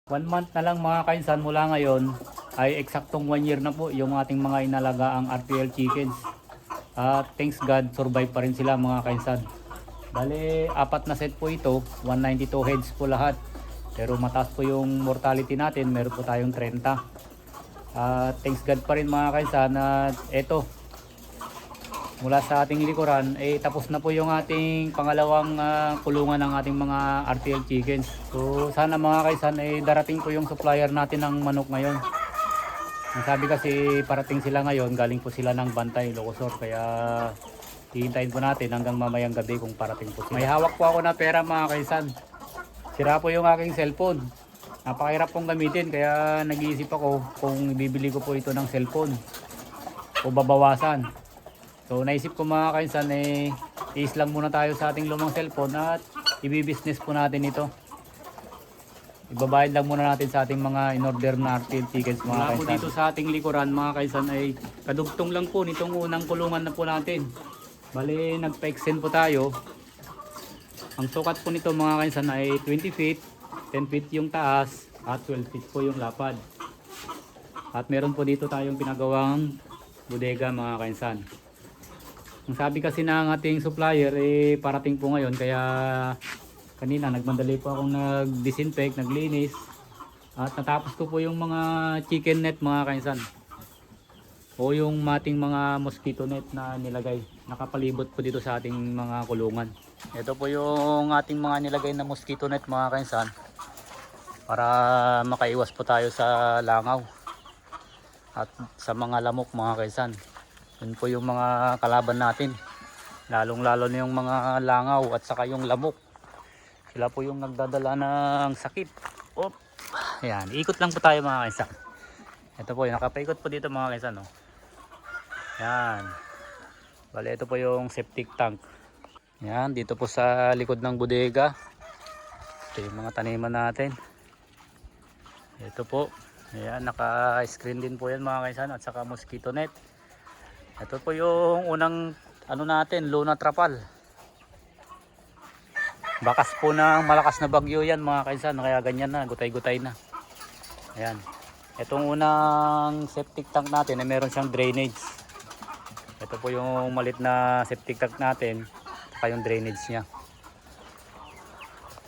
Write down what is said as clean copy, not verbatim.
1 month na lang mga kainsan mula ngayon ay eksaktong 1 year na po yung ating mga inalagaang RTL chickens. At thanks God, survive pa rin sila mga kainsan. Bale, 4 na set po ito, 192 heads po lahat. Pero mataas po yung mortality natin, meron po tayong 30. Thanks God pa rin mga kainsan at eto, mula sa ating likuran tapos na po yung ating pangalawang kulungan ng ating mga RTL chickens. So sana mga kaisan darating po yung supplier natin ng manok ngayon. Ang sabi kasi parating sila ngayon, galing po sila ng Bantay, Ilocosur, kaya hihintayin po natin hanggang mamayang gabi kung parating po sila. May hawak po ako na pera mga kaisan. Sira po yung aking cellphone. Napakahirap pong gamitin kaya nag-iisip ako kung bibili ko po ito ng cellphone o babawasan. So naisip ko mga kainsan is lang muna tayo sa ating lumang cellphone at i-business po natin ito. Ibabayad lang muna natin sa ating mga in-order na RTL chickens mga kainsan. Mula po dito sa ating likuran mga kainsan ay kadugtong lang po nitong unang kulungan na po natin. Bali nagpa-extend po tayo. Ang sukat po nito mga kainsan ay 20 feet, 10 feet yung taas at 12 feet po yung lapad. At meron po dito tayong pinagawang bodega mga kainsan. Ang sabi kasi ng ating supplier parating po ngayon, kaya kanina nagmandali po akong nag-disinfect, naglinis at natapos ko po yung mga chicken net mga kainsan o yung mating mga mosquito net na nilagay, nakapalibot po dito sa ating mga kulungan. Ito po yung ating mga nilagay na mosquito net mga kainsan para makaiwas po tayo sa langaw at sa mga lamok mga kainsan. Yun po yung mga kalaban natin, lalong lalo na yung mga langaw at saka yung lamok. Sila po yung nagdadala ng sakit. Ayan, ikot lang po tayo mga kainsan. Ito po, nakapaikot po dito mga kainsan. Ayan, bali ito po yung septic tank. Ayan, dito po sa likod ng bodega. Ito yung mga taniman natin. Ito po, ayan, naka-screen din po yan mga kainsan at saka mosquito net. Ito po yung unang natin, Luna Trapal. Bakas po ng malakas na bagyo yan mga kainsan, kaya ganyan na, gutay-gutay na. Ayan. Itong unang septic tank natin ay meron siyang drainage. Ito po yung malit na septic tank natin, saka yung drainage niya.